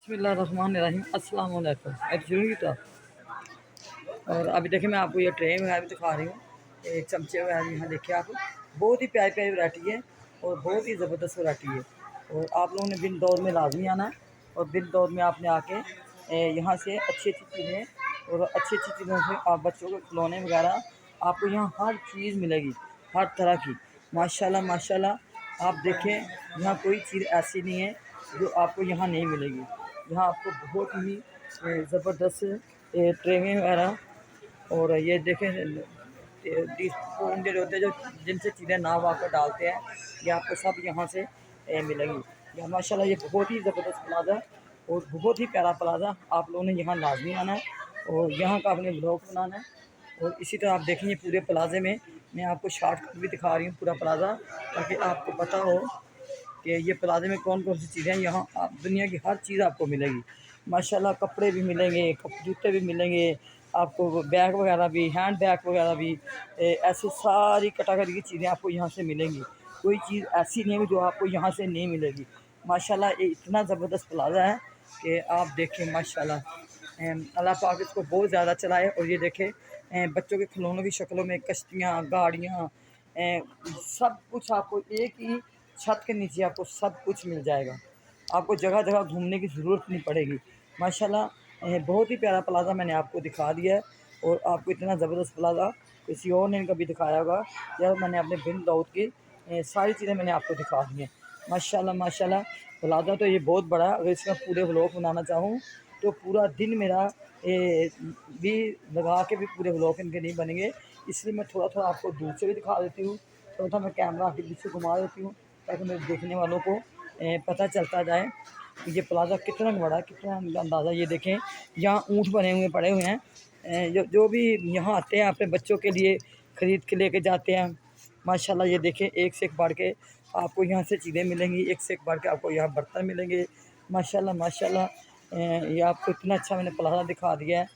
बिस्मिल्लाहिर्रहमानिर्रहीम अस्सलाम वालेकुम। अब शुरू की तो और अभी देखिए मैं आपको ये ट्रे वगैरह भी दिखा रही हूँ। एक चमचे वगैरह यहाँ देखिए आप, बहुत ही प्यारी प्यारी वैरायटी है और बहुत ही ज़बरदस्त वैरायटी है। और आप लोगों ने बिन दौर में लाजमी आना है और बिन दौर में आपने आके यहाँ से अच्छी अच्छी चीज़ें और अच्छी अच्छी चीज़ों से आप बच्चों के खिलौने वगैरह आपको यहाँ हर चीज़ मिलेगी, हर तरह की। माशाल्लाह माशाल्लाह आप देखें, यहाँ कोई चीज़ ऐसी नहीं है जो आपको यहाँ नहीं मिलेगी। यहाँ आपको बहुत ही ज़बरदस्त ट्रेनें वगैरह और ये देखें स्पून जो होते हैं जो जिनसे चीज़ें नाव आकर डालते हैं, ये आपको सब यहाँ से मिलेंगी। या माशाल्लाह ये बहुत ही ज़बरदस्त प्लाज़ा और बहुत ही प्यारा प्लाज़ा, आप लोगों ने यहाँ लाजमी आना है और यहाँ का अपने ब्लॉग बनाना है। और इसी तरह आप देखेंगे पूरे प्लाज़े में मैं आपको शॉर्टकट भी दिखा रही हूँ पूरा प्लाज़ा, ताकि आपको पता हो कि ये प्लाज़े में कौन कौन सी चीज़ें हैं। यहाँ आप दुनिया की हर चीज़ आपको मिलेगी माशाल्लाह। कपड़े भी मिलेंगे, जूते भी मिलेंगे आपको, बैग वगैरह भी, हैंड बैग वगैरह भी, ऐसे सारी कैटेगरी की चीज़ें आपको यहाँ से मिलेंगी। कोई चीज़ ऐसी नहीं है जो आपको यहाँ से नहीं मिलेगी। माशाल्लाह ये इतना ज़बरदस्त प्लाज़ा है कि आप देखें माशाल्लाह, अल्लाह पाक इसको बहुत ज़्यादा चलाए। और ये देखें बच्चों के खिलौनों की शक्लों में कश्तियाँ, गाड़ियाँ, सब कुछ आपको एक ही छत के नीचे आपको सब कुछ मिल जाएगा। आपको जगह जगह घूमने की ज़रूरत नहीं पड़ेगी माशाल्लाह। बहुत ही प्यारा प्लाज़ा मैंने आपको दिखा दिया है और आपको इतना ज़बरदस्त प्लाज़ा किसी और ने कभी दिखाया होगा। यार मैंने अपने बिन दाऊद की सारी चीज़ें मैंने आपको दिखा दी हैं माशाल्लाह माशाल्लाह। प्लाज़ा तो ये बहुत बड़ा है, अगर इसका पूरे व्लॉग बनाना चाहूँ तो पूरा दिन मेरा भी लगा के भी पूरे व्लॉग इनके नहीं बनेंगे। इसलिए मैं थोड़ा थोड़ा आपको दूर से भी दिखा देती हूँ, थोड़ा थोड़ा मैं कैमरा आगे पीछे घुमा देती हूँ ताकि मेरे देखने वालों को पता चलता जाए कि ये प्लाज़ा कितना बड़ा है, कितना अंदाज़ा। ये देखें यहाँ ऊँट बने हुए पड़े हुए हैं, जो भी यहाँ आते हैं अपने बच्चों के लिए ख़रीद के लेके जाते हैं माशाल्लाह। ये देखें एक से एक बढ़ के आपको यहाँ से चीज़ें मिलेंगी, एक से एक बढ़ के आपको यहाँ बर्तन मिलेंगे माशाल्लाह माशाल्लाह। ये आपको इतना अच्छा मैंने प्लाज़ा दिखा दिया है।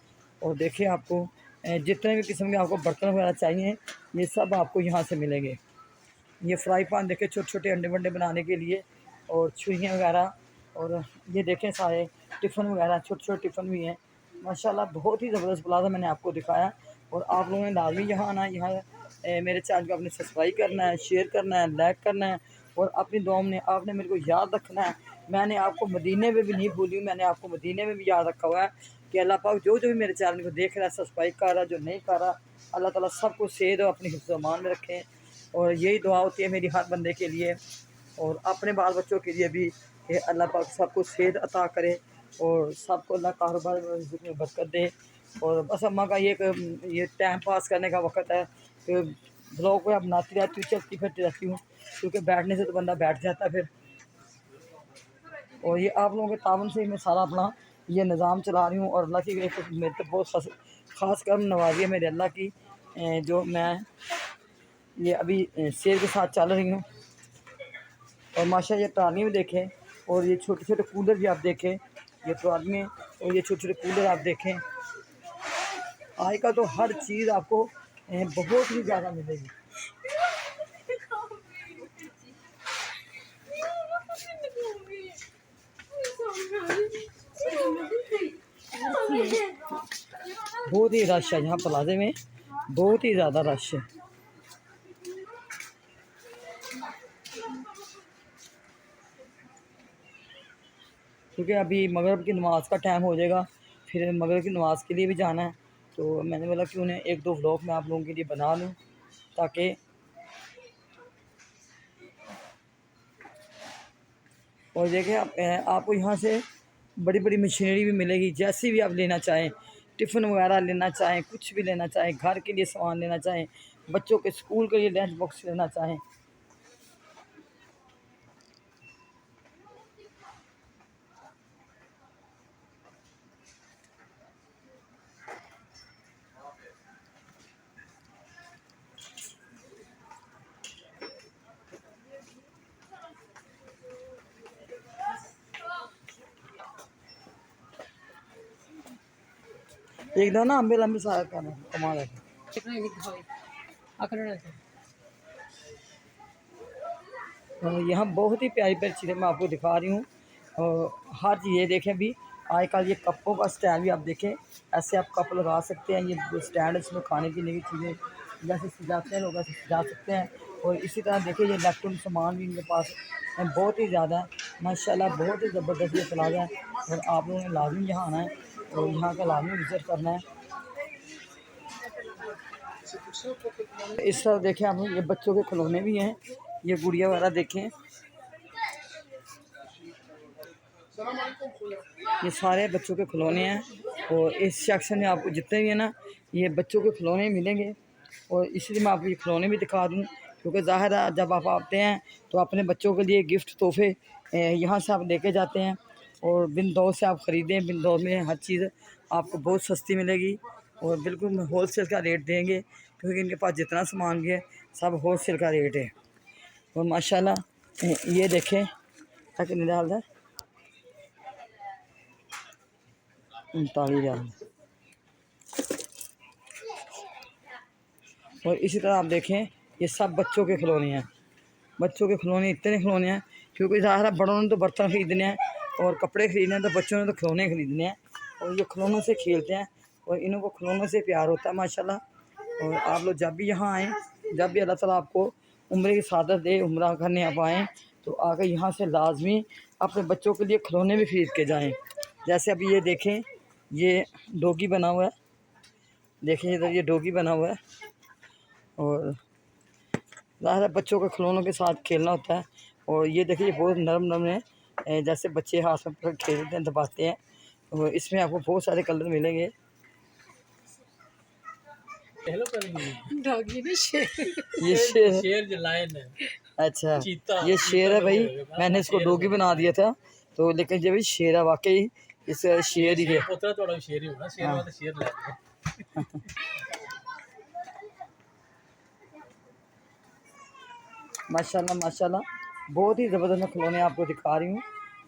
और देखिए आपको जितने भी किस्म के आपको बर्तन वगैरह चाहिए ये सब आपको यहाँ से मिलेंगे। ये फ्राई पैन देखें छोटे छोटे अंडे वंडे बनाने के लिए, और छुरियाँ वगैरह, और ये देखें सारे टिफ़िन वगैरह, छोटे छोटे टिफ़िन भी हैं माशाल्लाह। बहुत ही ज़बरदस्त प्लाज़ा मैंने आपको दिखाया और आप लोगों ने लाजमी यहाँ आना है। यहाँ मेरे चैनल को आपने सब्सक्राइब करना है, शेयर करना है, लाइक करना है और अपनी दुआ में आपने मेरे को याद रखना है। मैंने आपको मदीने में भी नहीं भूली, मैंने आपको मदीने में भी याद रखा हुआ है कि अल्लाह पाक जो जो भी मेरे चैनल को देख रहा है, सब्सक्राइब कर रहा है, जो नहीं कर रहा, अल्लाह ताला सबको सेहत और अपनी हिफ्ज़-ओ-अमान में रखें। और यही दुआ होती है मेरी हर बंदे के लिए और अपने बाल बच्चों के लिए भी कि अल्लाह पाक सबको सेहत अता करे और सबको अल्लाह कारोबार में रिज़्क़ में बरकत दे। और बस अम्मा का ये टाइम पास करने का वक़्त है कि ब्लॉग को बनाती रहती हूँ, चलती फिरती रहती हूँ, क्योंकि बैठने से तो बंदा बैठ जाता है फिर। और ये आप लोगों के तावन से ही मैं सारा अपना ये निज़ाम चला रही हूँ। और अल्लाह की एक मेरे तो बहुत ख़ास करम नवाज़ी है मेरे अल्लाह की, जो मैं ये अभी शेर के साथ चल रही हूँ। और माशाल्लाह ये ट्राली में देखें और ये छोटे छोटे कूलर भी आप देखें, ये ट्राली में और ये छोटे छोटे कूलर आप देखें। आज का तो हर चीज़ आपको बहुत ही ज़्यादा मिलेगी। बहुत ही रश है यहाँ प्लाज़े में, बहुत ही ज़्यादा रश है। क्योंकि अभी मगरिब की नमाज़ का टाइम हो जाएगा, फिर मगरिब की नमाज़ के लिए भी जाना है, तो मैंने बोला कि उन्हें एक दो व्लॉग मैं आप लोगों के लिए बना लूँ ताकि। और देखिए आपको यहाँ से बड़ी बड़ी मशीनरी भी मिलेगी, जैसी भी आप लेना चाहें, टिफ़िन वगैरह लेना चाहें, कुछ भी लेना चाहें, घर के लिए सामान लेना चाहें, बच्चों के स्कूल के लिए लंच बॉक्स लेना चाहें। एक दो ना अम्बे लंबे सारा कमाल है। यहाँ बहुत ही प्यारी प्यारी चीज़ें मैं आपको दिखा रही हूँ और हर चीज़ ये देखें भी आजकल ये कपों का स्टैंड भी आप देखें, ऐसे आप कप लगा सकते हैं। ये जो स्टैंड है इसमें खाने पीने की चीज़ें जैसे सजाते हैं लोग ऐसे सजा सकते हैं। और इसी तरह देखिए ये इलेक्ट्रॉनिक सामान भी इनके पास बहुत ही ज़्यादा है माशाल्लाह, बहुत ही ज़बरदस्त ये प्लाजा है। और आप लोगों ने लाजमी यहाँ आना है और यहाँ का लाजमी विज़िट करना है। इस तरह देखें आप ये बच्चों के खिलौने भी हैं, ये गुड़िया वगैरह देखें, ये सारे बच्चों के खिलौने हैं। और इस सेक्शन में आपको जितने भी है ना ये बच्चों के खिलौने मिलेंगे। और इसलिए मैं आपको ये खिलौने भी दिखा दूँ, क्योंकि ज़ाहिर है जब आप आते हैं तो अपने बच्चों के लिए गिफ्ट तोहफे यहाँ से आप लेके जाते हैं। और बिन दौर से आप ख़रीदें, बिन दौर में हर चीज़ आपको बहुत सस्ती मिलेगी और बिल्कुल होल सेल का रेट देंगे, क्योंकि इनके पास जितना सामान भी है सब होल सेल का रेट है। और माशाल्लाह ये देखें तक निकाल है 39,000। और इसी तरह आप देखें ये सब बच्चों के खिलौने हैं। बच्चों के खिलौने इतने खिलौने हैं, क्योंकि ज़ाहिर है बड़ों ने तो बर्तन ख़रीदने हैं और कपड़े ख़रीदने हैं, तो बच्चों ने तो खिलौने ख़रीदने हैं। और ये खिलौनों से खेलते हैं और इन्हों को खिलौनों से प्यार होता है माशाल्लाह। और आप लोग जब भी यहाँ आएँ, जब भी अल्लाह ताला आपको उम्र की सादत दे, उम्रा करने आप आएँ तो आकर यहाँ से लाजमी अपने बच्चों के लिए खिलौने भी ख़रीद के जाएँ। जैसे अभी ये देखें, ये डॉगी बना हुआ है, देखें इधर ये डॉगी बना हुआ है। और ज़ाहिर है बच्चों के खिलौनों के साथ खेलना होता है। और ये देखिए बहुत नरम नरम है, जैसे बच्चे हाथ में पकड़ खेलते हैं, दबाते हैं। और इसमें आपको बहुत सारे कलर मिलेंगे। डॉगी नहीं शेर, ये शेर, शेर जो लायन है। अच्छा चीता, ये शेर है भाई, चीता मैंने इसको डॉगी बना दिया था तो, लेकिन जब ये शेर है वाकई इस शेर ही है। पोतरा थोड़ा शेर ही होगा, शेर वाला शेर लायन। माशाल्लाह माशाल्लाह बहुत ही ज़बरदस्त मैं खिलौने आपको दिखा रही हूँ।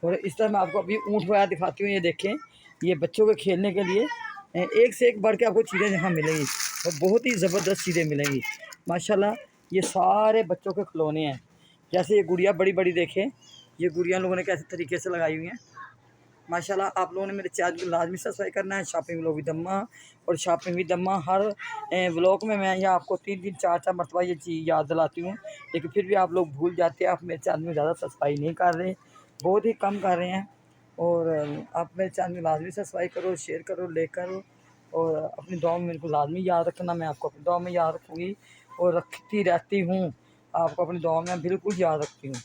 और इस तरह मैं आपको अभी ऊँट वगैरह दिखाती हूँ। ये देखें ये बच्चों के खेलने के लिए एक से एक बढ़ के आपको चीज़ें यहाँ मिलेंगी और बहुत ही ज़बरदस्त चीज़ें मिलेंगी माशाल्लाह। ये सारे बच्चों के खिलौने हैं। जैसे ये गुड़िया बड़ी बड़ी देखें, ये गुड़िया लोगों ने कैसे तरीके से लगाई हुई हैं माशाल्लाह। आप लोगों ने मेरे चैनल को लाजमी सब्सक्राइब करना है। शॉपिंग व्लॉग विद अम्मा और शॉपिंग विद अम्मा हर व्लॉग में मैं या आपको 3-3 4-4 मरतबा ये चीज़ याद दिलाती हूँ, लेकिन फिर भी आप लोग भूल जाते हैं। आप मेरे चैनल में ज़्यादा सब्सक्राइब नहीं कर रहे, बहुत ही कम कर रहे हैं। और आप मेरे चैनल में लाजमी सब्सक्राइब करो, शेयर करो, लाइक करो। और अपनी दुआ में मेरे को लाजमी याद रखना, मैं आपको अपनी दुआ में याद रखूँगी और रखती रहती हूँ। आपको अपनी दुआ में बिल्कुल याद रखती हूँ,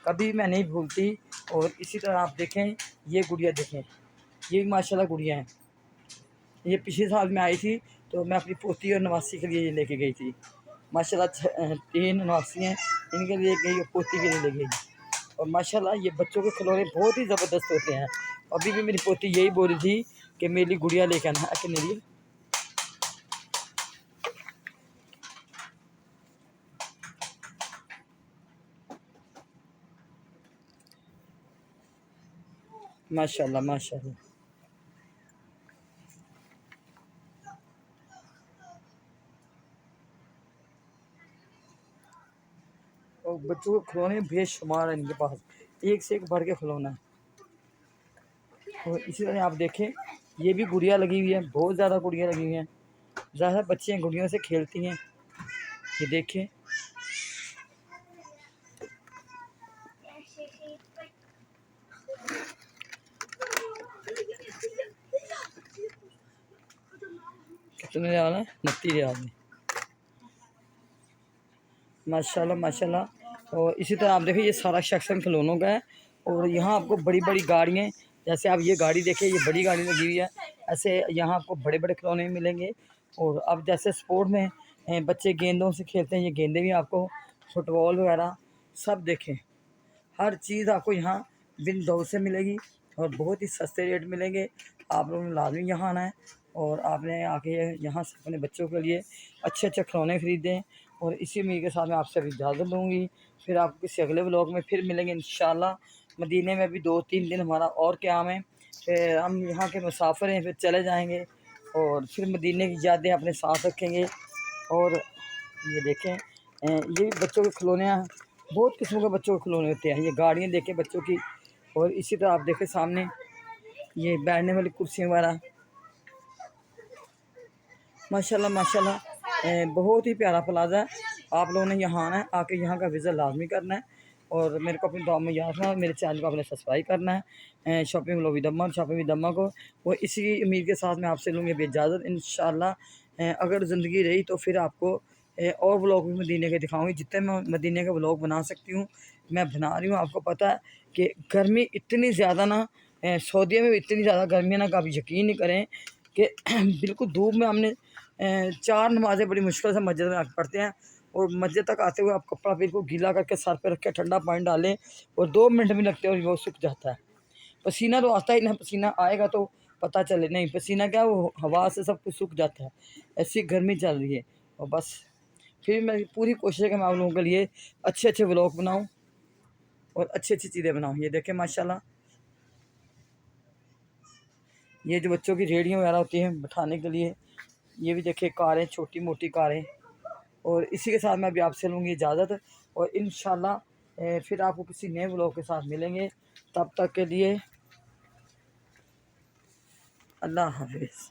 कभी मैं नहीं भूलती। और इसी तरह आप देखें ये गुड़िया देखें, ये भी माशाल्लाह गुड़िया हैं। ये पिछले साल में आई थी तो मैं अपनी पोती और नवासी के लिए ये लेके गई थी माशाल्लाह। 3 नवासी हैं, इनके लिए गई और पोती के लिए ले गई। और माशाल्लाह ये बच्चों के खिलौने बहुत ही ज़बरदस्त होते हैं। अभी भी मेरी पोती यही बोल रही थी कि मेरी गुड़िया लेकर आना है कि मेरी। माशाल्लाह माशाल्लाह और बच्चों के खिलौने बेशुमार है इनके पास, एक से एक बढ़ के खिलौना है। और इसी तरह आप देखें ये भी गुड़िया लगी हुई है, बहुत ज़्यादा गुड़िया लगी हुई हैं। ज़्यादा बच्चे गुड़ियों से खेलती हैं। ये देखें कितने रियाल है, 29 रियाल में माशाल्लाह माशाल्लाह। और इसी तरह आप देखिए ये सारा सेक्शन खिलौनों का है। और यहाँ आपको बड़ी बड़ी गाड़ियाँ, जैसे आप ये गाड़ी देखिए ये बड़ी गाड़ी लगी हुई है, ऐसे यहाँ आपको बड़े बड़े खिलौने भी मिलेंगे। और अब जैसे स्पोर्ट में बच्चे गेंदों से खेलते हैं, ये गेंदे भी आपको, फुटबॉल वगैरह सब देखें, हर चीज़ आपको यहाँ बिन दौर से मिलेगी और बहुत ही सस्ते रेट मिलेंगे। आप लोगों ने लाजमी यहाँ आना है और आपने आके यहाँ से अपने बच्चों के लिए अच्छे अच्छे खिलौने ख़रीदें। और इसी उम्मीद के साथ मैं आपसे इजाज़त लूँगी, फिर आपको किसी अगले व्लॉग में फिर मिलेंगे इंशाल्लाह। मदीने में भी 2-3 दिन हमारा और क़याम है, फिर हम यहाँ के मुसाफिर हैं, फिर चले जाएँगे और फिर मदीने की यादें अपने साथ रखेंगे। और ये देखें ये भी बच्चों के खिलौने हैं, बहुत किस्मों के बच्चों के खिलौने होते हैं। ये गाड़ियाँ देखें बच्चों की, और इसी तरह आप देखें सामने ये बैठने वाली कुर्सियाँ वगैरह, माशाल्लाह माशाल्लाह बहुत ही प्यारा प्लाजा है। आप लोगों ने यहाँ आना है, आके यहाँ का विज़िट लाजमी करना है और मेरे को अपनी दुआ में याद रखना, मेरे चैनल को आपने सब्सक्राइब करना है। शॉपिंग व्लॉग विद अम्मा, शॉपिंग विद अम्मा को, और इसी उम्मीद के साथ मैं आपसे लूँगी भी इजाज़त इंशाल्लाह। अगर ज़िंदगी रही तो फिर आपको और व्लॉग भी मदीने के दिखाऊँगी। जितने मैं मदीने के व्लॉग बना सकती हूँ मैं बना रही हूँ। आपको पता है कि गर्मी इतनी ज़्यादा ना, सऊदी में इतनी ज़्यादा गर्मी है ना कि आप यकीन नहीं करें कि बिल्कुल धूप में हमने 4 नमाज़ें बड़ी मुश्किल से मस्जिद में आके पढ़ते हैं, और मस्जिद तक आते हुए आप कपड़ा बिल्कुल गीला करके सर पे रख के ठंडा पानी डालें और 2 मिनट भी लगते हैं और वो सूख जाता है। पसीना तो आता ही ना, पसीना आएगा तो पता चले, नहीं पसीना क्या, वो हवा से सब कुछ सूख जाता है। ऐसी गर्मी चल रही है, और बस फिर मेरी पूरी कोशिश है कि मैं आप लोगों के लिए अच्छे अच्छे व्लॉग बनाऊँ और अच्छी अच्छी चीज़ें बनाऊँ। ये देखें माशाल्लाह, ये जो बच्चों की रेहड़ियाँ वगैरह होती हैं बैठाने के लिए, ये भी देखिए कारें, छोटी मोटी कारें। और इसी के साथ मैं अभी आपसे लूँगी इजाज़त, और इंशाल्लाह फिर आपको किसी नए व्लॉग के साथ मिलेंगे। तब तक के लिए अल्लाह हाफ़िज़।